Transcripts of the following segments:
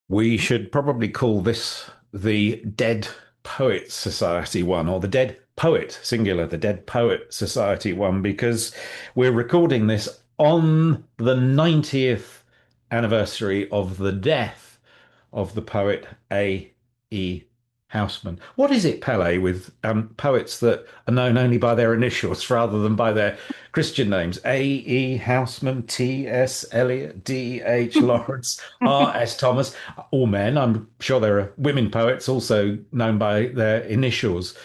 We should probably call this the Dead Poets Society one, or the Dead Poet, singular, the Dead Poet Society one, because we're recording this on the 90th anniversary of the death of the poet A. Housman. What is it, Pele, with poets that are known only by their initials rather than by their Christian names? A. Housman, T.S. Eliot, D.H. Lawrence, R.S. Thomas, all men. I'm sure there are women poets also known by their initials.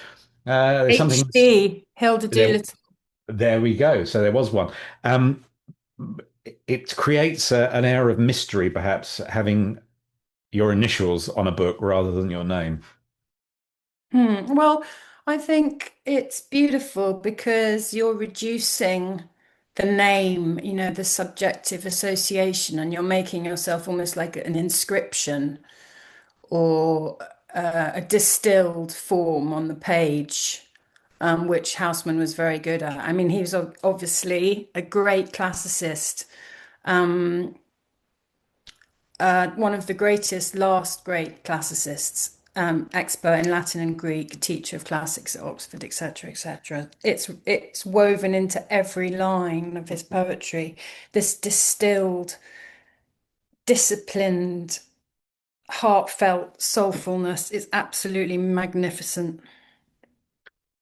There's something. HD, Hilda There, Doolittle. there we go. So there was one. Um, it creates an air of mystery, perhaps, having your initials on a book rather than your name. Well, I think it's beautiful because you're reducing the name, the subjective association, and you're making yourself almost like an inscription or a distilled form on the page, which Houseman was very good at. I mean, he was obviously a great classicist, one of the greatest, last great classicists, expert in Latin and Greek, teacher of classics at Oxford, etc., etc. It's woven into every line of his poetry. This distilled, disciplined, heartfelt soulfulness is absolutely magnificent.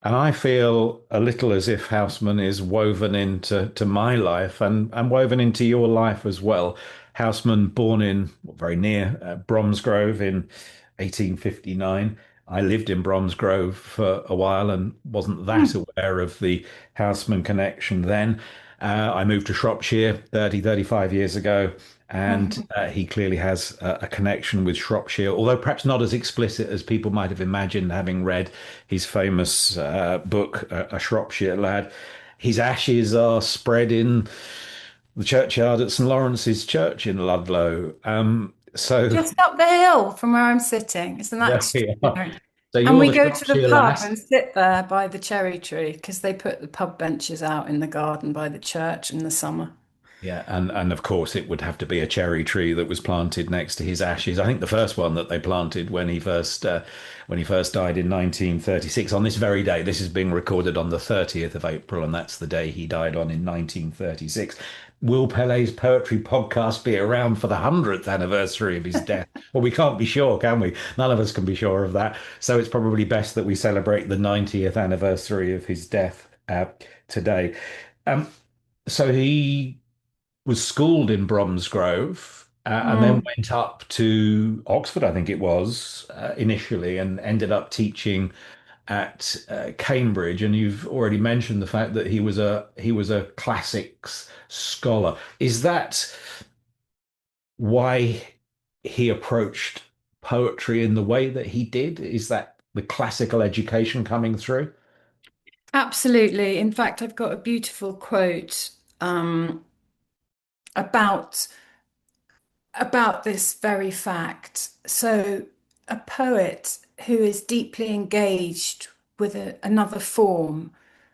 And I feel a little as if Houseman is woven into my life and woven into your life as well. Houseman, born in very near Bromsgrove in 1859. I lived in Bromsgrove for a while and wasn't that Hmm. aware of the Houseman connection then. I moved to Shropshire 30, 35 years ago, and he clearly has a connection with Shropshire, although perhaps not as explicit as people might have imagined, having read his famous book, A Shropshire Lad. His ashes are spread in the churchyard at St Lawrence's Church in Ludlow. So Just up the hill from where I'm sitting. Isn't that there we are. extraordinary? So And you're we the go to the Shropshire pub lass. and sit there by the cherry tree because they put the pub benches out in the garden by the church in the summer. Yeah, and of course it would have to be a cherry tree that was planted next to his ashes. I think the first one that they planted when he first died in 1936 on this very day. This is being recorded on the 30th of April, and that's the day he died on in 1936. Will Pele's poetry podcast be around for the 100th anniversary of his death? Well, we can't be sure, can we? None of us can be sure of that. So it's probably best that we celebrate the 90th anniversary of his death today. Um, so he was schooled in Bromsgrove and then Mm. went up to Oxford, I think it was, initially, and ended up teaching at Cambridge. And you've already mentioned the fact that he was a classics scholar. Is that why he approached poetry in the way that he did? Is that the classical education coming through? Absolutely. In fact, I've got a beautiful quote um, about this very fact. So, a poet who is deeply engaged with another form,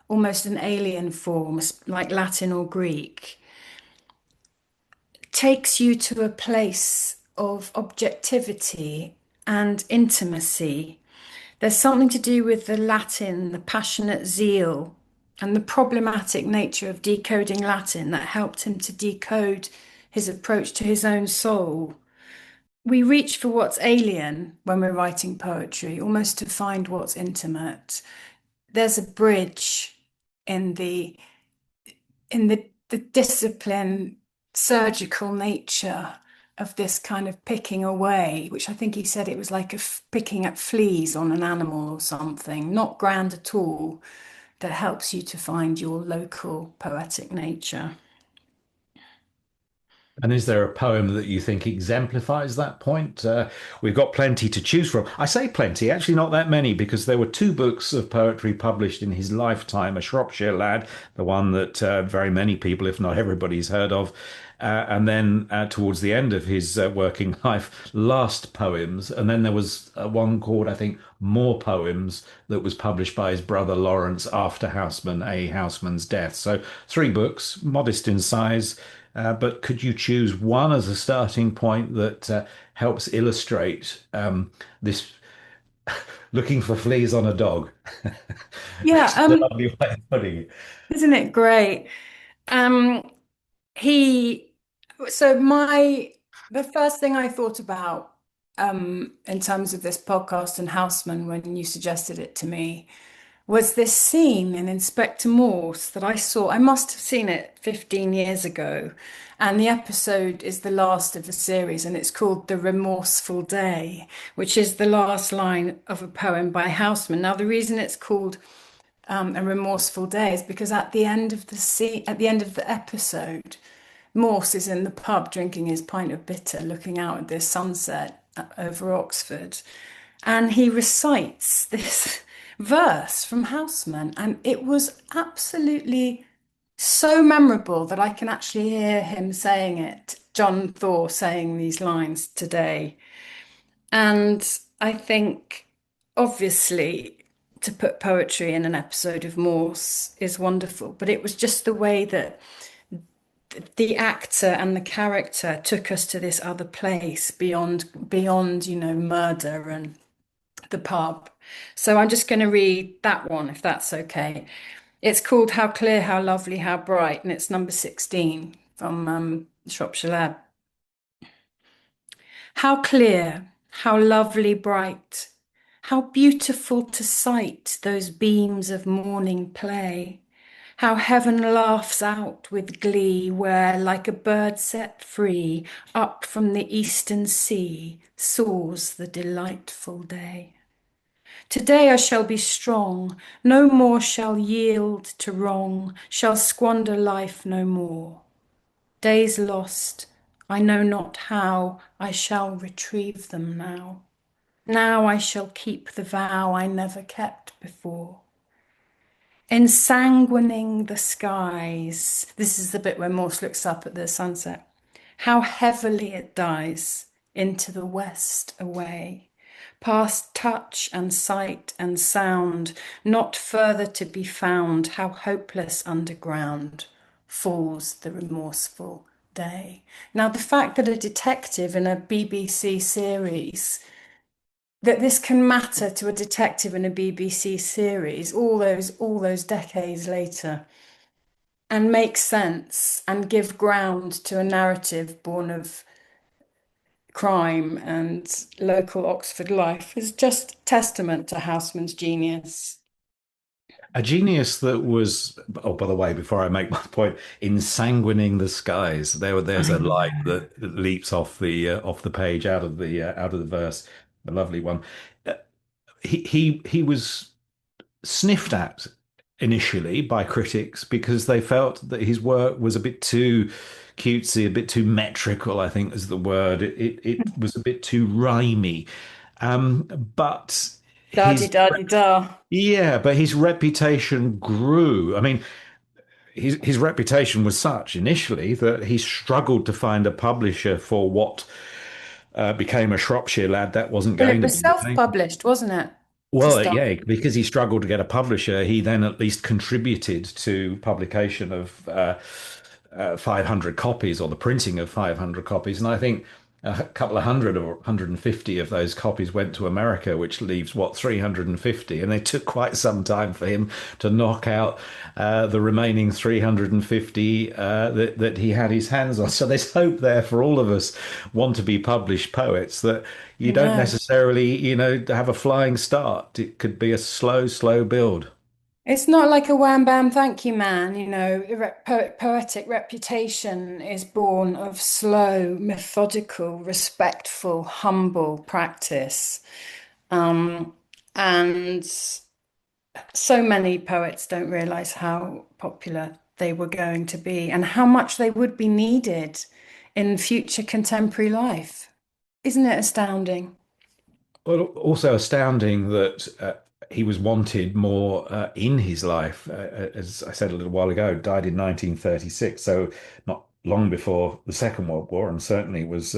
almost an alien form, like Latin or Greek, takes you to a place of objectivity and intimacy. There's something to do with the Latin, the passionate zeal, and the problematic nature of decoding Latin that helped him to decode his approach to his own soul. We reach for what's alien when we're writing poetry, almost to find what's intimate. There's a bridge in the discipline, surgical nature of this kind of picking away, which I think he said it was like picking at fleas on an animal or something, not grand at all, that helps you to find your local poetic nature. And is there a poem that you think exemplifies that point? We've got plenty to choose from. I say plenty, actually not that many, because there were two books of poetry published in his lifetime. A Shropshire Lad, the one that very many people, if not everybody's heard of, and then towards the end of his working life, Last Poems. And then there was one called, I think, More Poems that was published by his brother Lawrence after A. Houseman's death. So three books, modest in size, but could you choose one as a starting point that helps illustrate this looking for fleas on a dog, Yeah, which is a lovely way of putting it. isn't it great? Um, he, so my, the first thing I thought about, in terms of this podcast and Houseman when you suggested it to me was this scene in Inspector Morse that I saw. I must have seen it 15 years ago. And the episode is the last of the series, and it's called The Remorseful Day, which is the last line of a poem by Houseman. Now, the reason it's called A Remorseful Day is because at the end of the episode, Morse is in the pub drinking his pint of bitter, looking out at this sunset over Oxford, and he recites this verse from Houseman, and it was absolutely so memorable that I can actually hear him saying it, John Thaw saying these lines today. And I think, obviously, to put poetry in an episode of Morse is wonderful, but it was just the way that the actor and the character took us to this other place beyond, murder and the pub. So I'm just going to read that one, if that's okay. It's called How Clear, How Lovely, How Bright, and it's number 16 from Shropshire Lab. How clear, how lovely bright, how beautiful to sight those beams of morning play. How heaven laughs out with glee, where, like a bird set free, up from the eastern sea soars the delightful day. Today I shall be strong, no more shall yield to wrong, shall squander life no more. Days lost, I know not how I shall retrieve them now. Now I shall keep the vow I never kept before. Ensanguining the skies. This is the bit where Morse looks up at the sunset. How heavily it dies into the west away, past touch and sight and sound, not further to be found. How hopeless underground falls the remorseful day. Now, the fact that a detective in a BBC series that this can matter to a detective in a BBC series all those decades later and make sense and give ground to a narrative born of crime and local Oxford life is just testament to Houseman's genius. A genius that was, oh, by the way, before I make my point, ensanguining the skies. There's I a line know. that leaps off the page out of the verse. A lovely one. Uh, he was sniffed at initially by critics because they felt that his work was a bit too cutesy, a bit too metrical, I think is the word. It was a bit too rhymey. But Da di his da di da. yeah, but his reputation grew. I mean, his reputation was such initially that he struggled to find a publisher for what became a Shropshire Lad that wasn't Well, it going to was be. self-published, wasn't it? To Well, start. yeah, because he struggled to get a publisher, he then at least contributed to publication of 500 copies or the printing of 500 copies. And I think a couple of hundred or 150 of those copies went to America, which leaves what, 350. And it took quite some time for him to knock out the remaining 350 that he had his hands on. So there's hope there for all of us want to be published poets that you don't No. necessarily, have a flying start. It could be a slow, slow build. It's not like a wham bam thank you man, the poetic reputation is born of slow, methodical, respectful, humble practice. Um, and so many poets don't realize how popular they were going to be and how much they would be needed in future contemporary life. Isn't it astounding? Well, also astounding that he was wanted more in his life. As I said a little while ago, died in 1936, so not long before the Second World War, and certainly was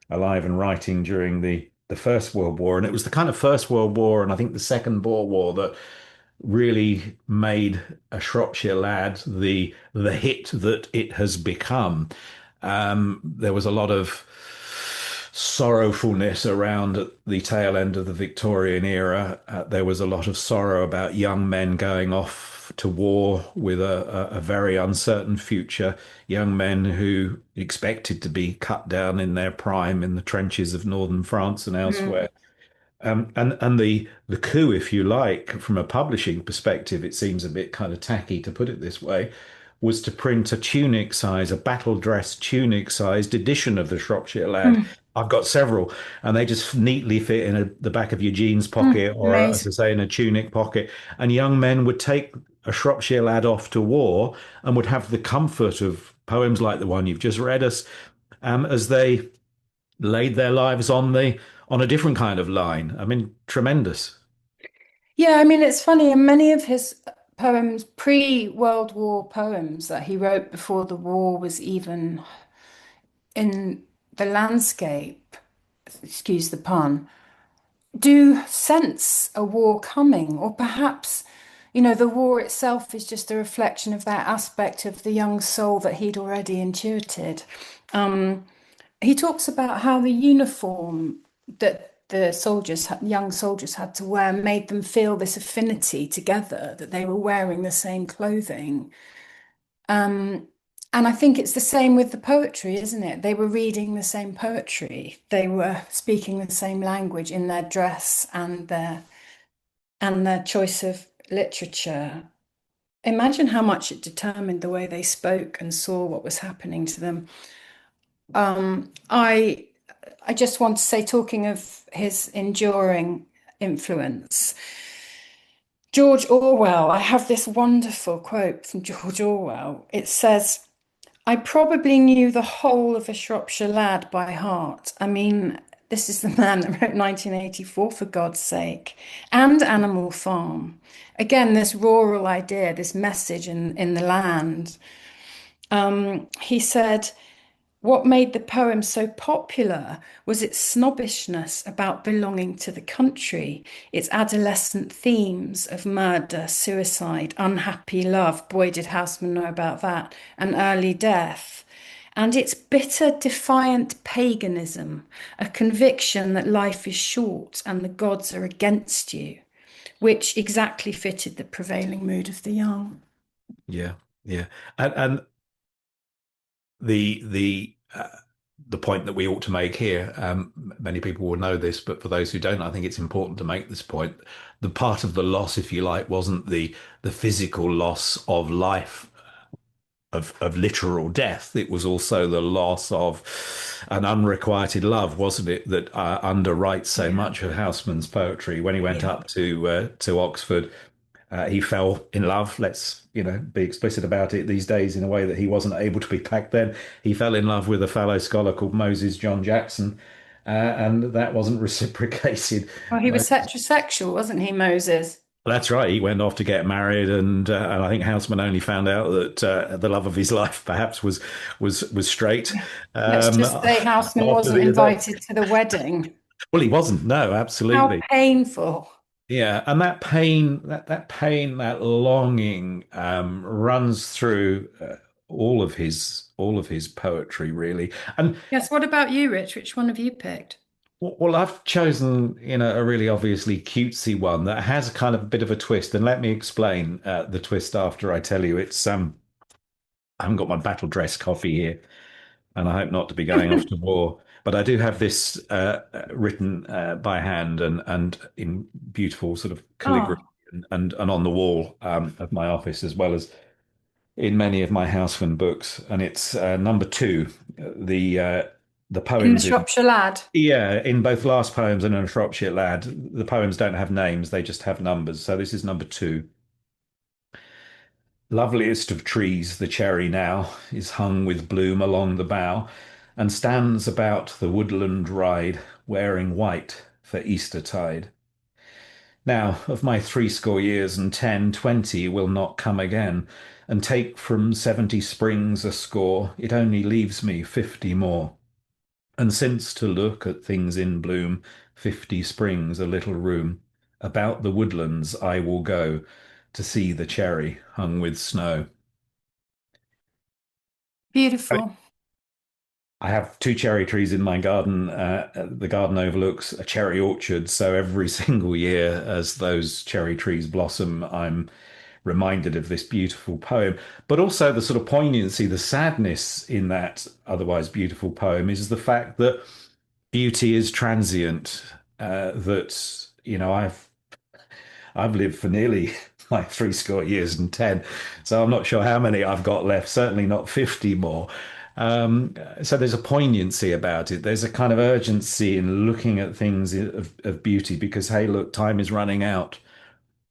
alive and writing during the First World War. And it was the kind of First World War and I think the Second Boer War that really made a Shropshire Lad the hit that it has become. There was a lot of sorrowfulness around at the tail end of the Victorian era. There was a lot of sorrow about young men going off to war with a very uncertain future, young men who expected to be cut down in their prime in the trenches of northern France and Mm. elsewhere. And the coup, if you like, from a publishing perspective, it seems a bit kind of tacky to put it this way, was to print a tunic size, a battle dress tunic sized edition of the Shropshire Lad. Mm. I've got several, and they just neatly fit in the back of your jeans Mm. pocket, or as I Amazing. say, in a tunic pocket. And young men would take a Shropshire Lad off to war and would have the comfort of poems like the one you've just read us, as they laid their lives on a different kind of line. I mean, tremendous. Yeah, I mean, it's funny, in many of his poems, pre-World War poems that he wrote before the war was even in the landscape, excuse the pun, do sense a war coming, or perhaps, the war itself is just a reflection of that aspect of the young soul that he'd already intuited. Um, he talks about how the uniform that young soldiers had to wear made them feel this affinity together, that they were wearing the same clothing. Um, and I think it's the same with the poetry, isn't it? They were reading the same poetry. They were speaking the same language in their dress and their choice of literature. Imagine how much it determined the way they spoke and saw what was happening to them. I just want to say, talking of his enduring influence, George Orwell, I have this wonderful quote from George Orwell. It says, I probably knew the whole of A Shropshire Lad by heart. I mean, this is the man that wrote 1984, for God's sake, and Animal Farm. Again, this rural idea, this message in the land. He said, what made the poem so popular was its snobbishness about belonging to the country, its adolescent themes of murder, suicide, unhappy love, boy did Housman know about that, and early death, and its bitter, defiant paganism, a conviction that life is short and the gods are against you, which exactly fitted the prevailing mood of the young. Yeah, yeah, and the point that we ought to make here, many people will know this, but for those who don't, I think it's important to make this point. The part of the loss, if you like, wasn't the physical loss of life, of literal death. It was also the loss of an unrequited love, wasn't it? That underwrites so Yeah, much of Housman's poetry. When he went yeah. up to Oxford, he fell in love. Let's be explicit about it these days in a way that he wasn't able to be back then. He fell in love with a fellow scholar called Moses John Jackson, and that wasn't reciprocated. Well, he was heterosexual, wasn't he, Moses? That's right. He went off to get married, and I think Houseman only found out that the love of his life perhaps was straight Let's um, just say Houseman after wasn't the event. invited to the wedding. Well, he wasn't. No, How absolutely. painful. Yeah, and that pain, that pain, that longing runs through all of his poetry, really. And Yes, what about you, Rich? Which one have you picked? well, I've chosen, a really obviously cutesy one that has kind of a bit of a twist. And let me explain the twist after I tell you. I haven't got my battle dress coffee here, and I hope not to be going off to war. But I do have this written by hand and in beautiful sort of calligraphy Oh, and on the wall of my office, as well as in many of my Houseman books. And it's number two, the in the poems in Shropshire Lad. yeah, in both Last Poems and in A Shropshire Lad, the poems don't have names; they just have numbers. So this is number two. Loveliest of trees, the cherry now is hung with bloom along the bough, and stands about the woodland ride, wearing white for Eastertide. Now, of my threescore years and 10, 20 will not come again, and take from 70 springs a score, it only leaves me 50 more. And since to look at things in bloom, 50 springs a little room, about the woodlands I will go to see the cherry hung with snow. Beautiful. I have two cherry trees in my garden. The garden overlooks a cherry orchard. So every single year, as those cherry trees blossom, I'm reminded of this beautiful poem. But also, the sort of poignancy, the sadness in that otherwise beautiful poem is the fact that beauty is transient. That, I've lived for nearly like three score years and 10. So I'm not sure how many I've got left, certainly not 50 more. So there's a poignancy about it. There's a kind of urgency in looking at things of beauty because, hey, look, time is running out.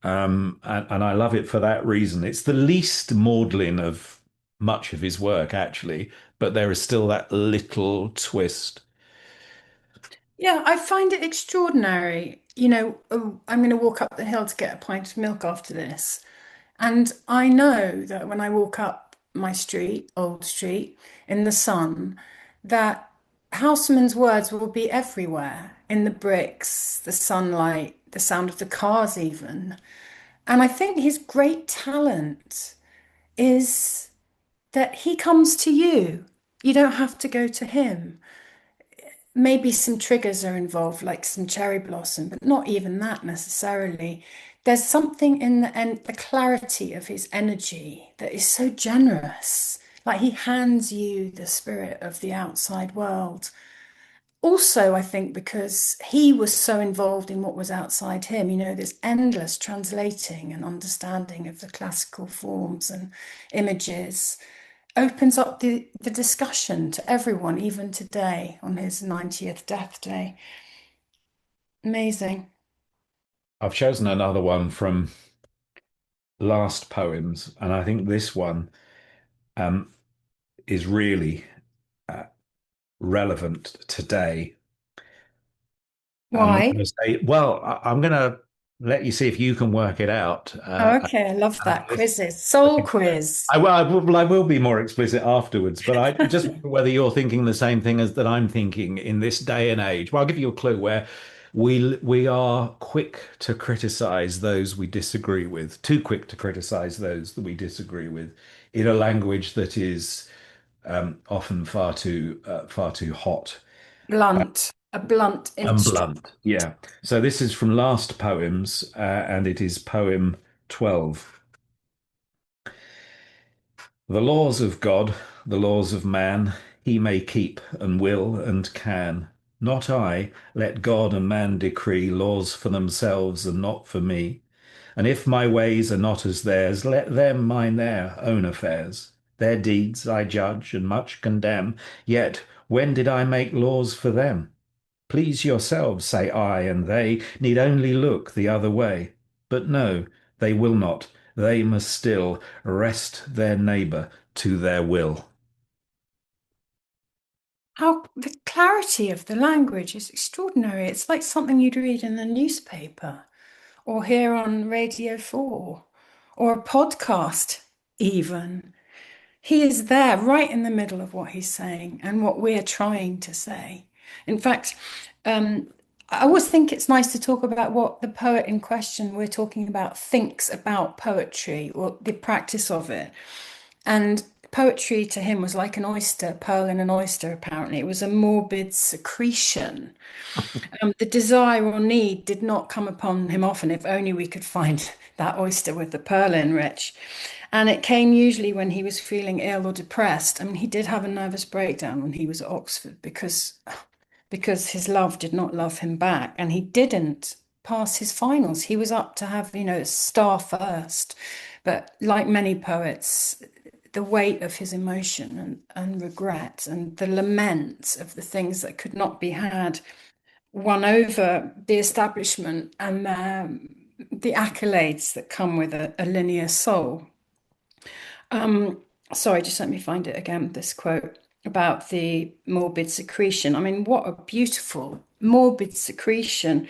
And I love it for that reason. It's the least maudlin of much of his work, actually, but there is still that little twist. Yeah, I find it extraordinary. I'm going to walk up the hill to get a pint of milk after this. And I know that when I walk up my street, Old Street, in the sun, that Houseman's words will be everywhere in the bricks, the sunlight, the sound of the cars, even. And I think his great talent is that he comes to you. You don't have to go to him. Maybe some triggers are involved, like some cherry blossom, but not even that necessarily. There's something in the clarity of his energy that is so generous. Like he hands you the spirit of the outside world. Also, I think because he was so involved in what was outside him, this endless translating and understanding of the classical forms and images opens up the discussion to everyone, even today on his 90th death day. Amazing. I've chosen another one from last poems, and I think this one um, is really uh, relevant today. And I'm Why? going to say, well, I'm going to let you see if you can work it out. Okay, I love that. Quizzes. Soul quiz. I will be more explicit afterwards, but I just wonder whether you're thinking the same thing as that I'm thinking in this day and age. Well, I'll give you a clue where we are quick to criticize those we disagree with, too quick to criticize those that we disagree with, in a language that is often far too hot Blunt. A blunt and instrument. blunt. Yeah. So this is from Last Poems, and it is poem 12. The laws of God, the laws of man, he may keep and will and can. Not I, let God and man decree laws for themselves and not for me. And if my ways are not as theirs, let them mind their own affairs. Their deeds I judge and much condemn, yet when did I make laws for them? Please yourselves, say I, and they need only look the other way. But no, they will not. They must still rest their neighbour to their will. How the clarity of the language is extraordinary. It's like something you'd read in the newspaper or hear on Radio 4 or a podcast, even. He is there right in the middle of what he's saying and what we're trying to say. In fact, um, I always think it's nice to talk about what the poet in question we're talking about thinks about poetry or the practice of it. And poetry to him was like an oyster, pearl in an oyster, apparently. It was a morbid secretion. The desire or need did not come upon him often, if only we could find that oyster with the pearl in, Rich. And it came usually when he was feeling ill or depressed. I mean, he did have a nervous breakdown when he was at Oxford because his love did not love him back, and he didn't pass his finals. He was up to have, a star first. But like many poets, the weight of his emotion and regret and the lament of the things that could not be had won over the establishment and the accolades that come with a linear soul. Sorry, just let me find it again, this quote about the morbid secretion. I mean, what a beautiful morbid secretion.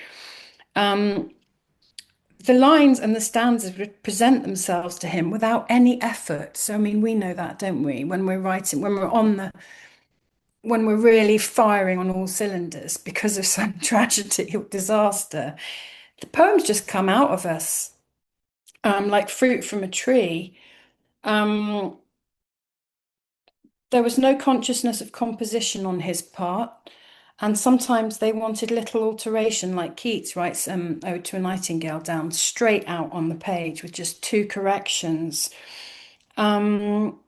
The lines and the stanzas present themselves to him without any effort. So, I mean, we know that, don't we? When we're writing, when we're really firing on all cylinders because of some tragedy or disaster, the poems just come out of us, like fruit from a tree. Um, There was no consciousness of composition on his part, and sometimes they wanted little alteration, like Keats writes Ode to a Nightingale down straight out on the page with just two corrections. Um,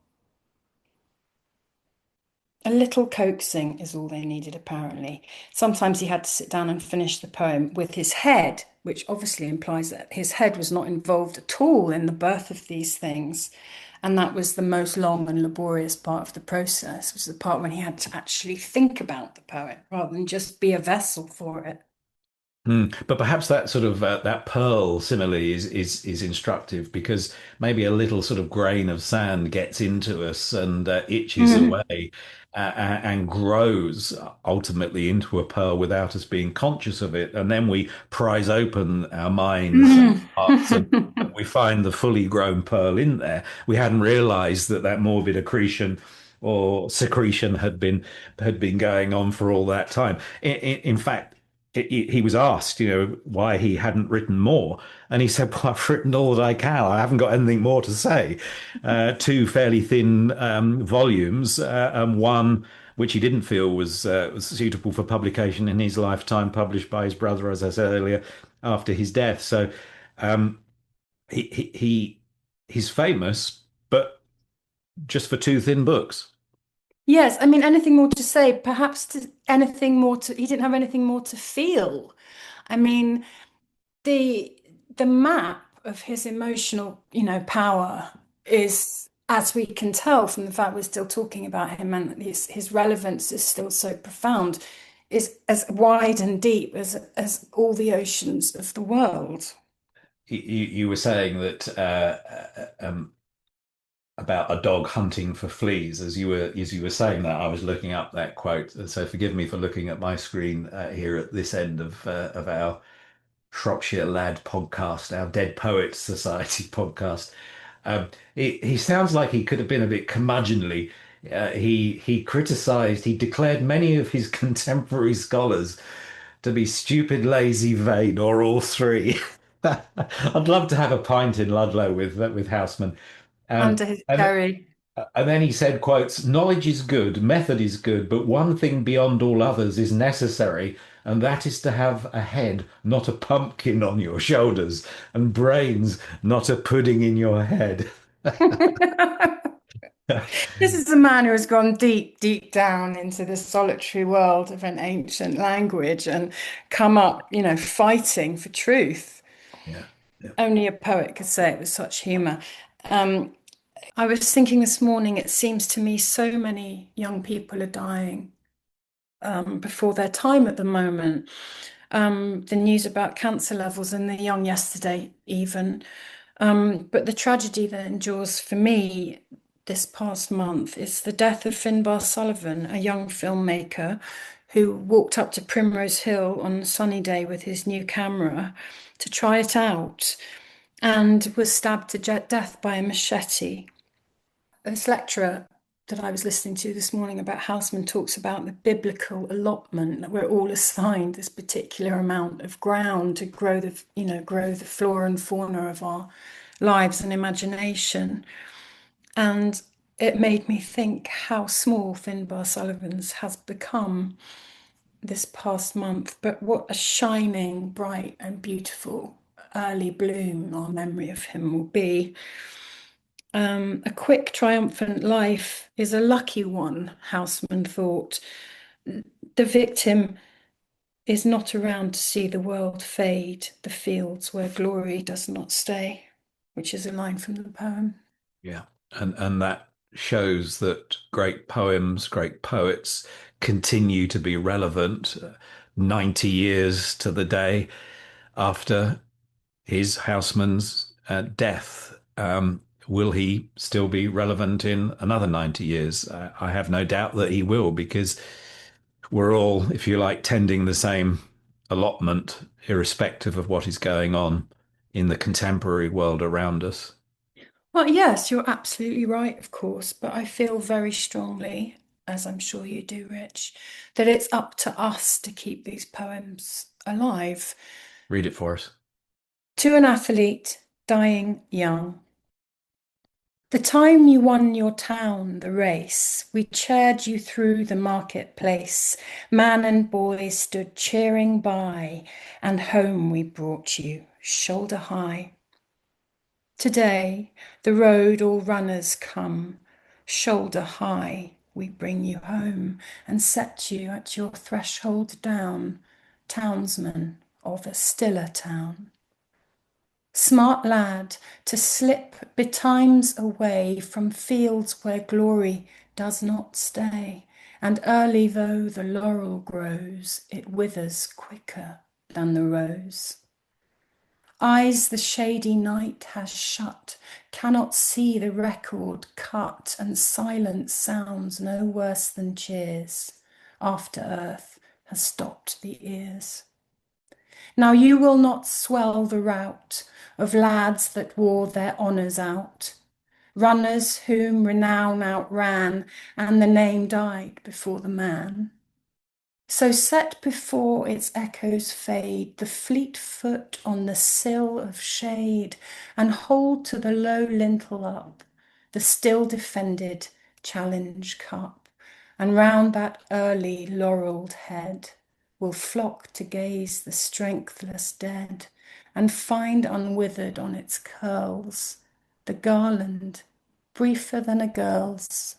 a little coaxing is all they needed, apparently. Sometimes he had to sit down and finish the poem with his head, which obviously implies that his head was not involved at all in the birth of these things. And that was the most long and laborious part of the process, was the part when he had to actually think about the poem rather than just be a vessel for it. But perhaps that sort of that pearl simile is instructive because maybe a little sort of grain of sand gets into us and itches Mm. away and grows ultimately into a pearl without us being conscious of it, and then we prise open our minds, Mm. hearts, and we find the fully grown pearl in there. We hadn't realised that that morbid accretion or secretion had been going on for all that time. In fact, he was asked, why he hadn't written more, and he said, "Well, I've written all that I can. I haven't got anything more to say." Two fairly thin volumes, and one which he didn't feel was suitable for publication in his lifetime, published by his brother, as I said earlier, after his death. So um, he's famous, but just for two thin books. Yes, I mean, anything more to say? Perhaps anything more to, he didn't have anything more to feel. I mean, the the map of his emotional, power is, as we can tell from the fact we're still talking about him and his relevance is still so profound, is as wide and deep as all the oceans of the world. You were saying that about a dog hunting for fleas. As you were saying that, I was looking up that quote. And so forgive me for looking at my screen here at this end of our Shropshire Lad podcast, our Dead Poets Society podcast. He sounds like he could have been a bit curmudgeonly. He criticised, he declared many of his contemporary scholars to be stupid, lazy, vain, or all three. I'd love to have a pint in Ludlow with Housman. Under his And cherry. and then he said, quotes, "Knowledge is good, method is good, but one thing beyond all others is necessary, and that is to have a head, not a pumpkin on your shoulders, and brains, not a pudding in your head." This is a man who has gone deep, deep down into the solitary world of an ancient language and come up, fighting for truth. Yeah. Yeah. Only a poet could say it with such humor. Um, I was thinking this morning, it seems to me so many young people are dying before their time at the moment. The news about cancer levels in the young yesterday, even. But the tragedy that endures for me this past month is the death of Finbar Sullivan, a young filmmaker who walked up to Primrose Hill on a sunny day with his new camera to try it out and was stabbed to death by a machete. This lecturer that I was listening to this morning about Housman talks about the biblical allotment that we're all assigned this particular amount of ground to grow the flora and fauna of our lives and imagination. And it made me think how small Finbar Sullivan's has become this past month, but what a shining, bright, and beautiful early bloom our memory of him will be. A quick, triumphant life is a lucky one, Houseman thought. The victim is not around to see the world fade, the fields where glory does not stay, which is a line from the poem. Yeah. And that shows that great poems, great poets continue to be relevant 90 years to the day after his Houseman's death. Will he still be relevant in another 90 years? I have no doubt that he will, because we're all, if you like, tending the same allotment, irrespective of what is going on in the contemporary world around us. Well, yes, you're absolutely right, of course, but I feel very strongly, as I'm sure you do, Rich, that it's up to us to keep these poems alive. Read it for us. To an athlete dying young, The time you won your town the race, we cheered you through the marketplace. Man and boy stood cheering by, and home we brought you, shoulder high. Today, the road all runners come, shoulder high, we bring you home and set you at your threshold down, townsman of a stiller town. Smart lad, to slip betimes away from fields where glory does not stay, and early though the laurel grows, it withers quicker than the rose. Eyes the shady night has shut, cannot see the record cut, and silence sounds no worse than cheers after earth has stopped the ears. Now you will not swell the rout of lads that wore their honours out, runners whom renown outran, and the name died before the man. So set before its echoes fade the fleet foot on the sill of shade, and hold to the low lintel up the still defended challenge cup, and round that early laurelled head will flock to gaze the strengthless dead, and find unwithered on its curls the garland briefer than a girl's.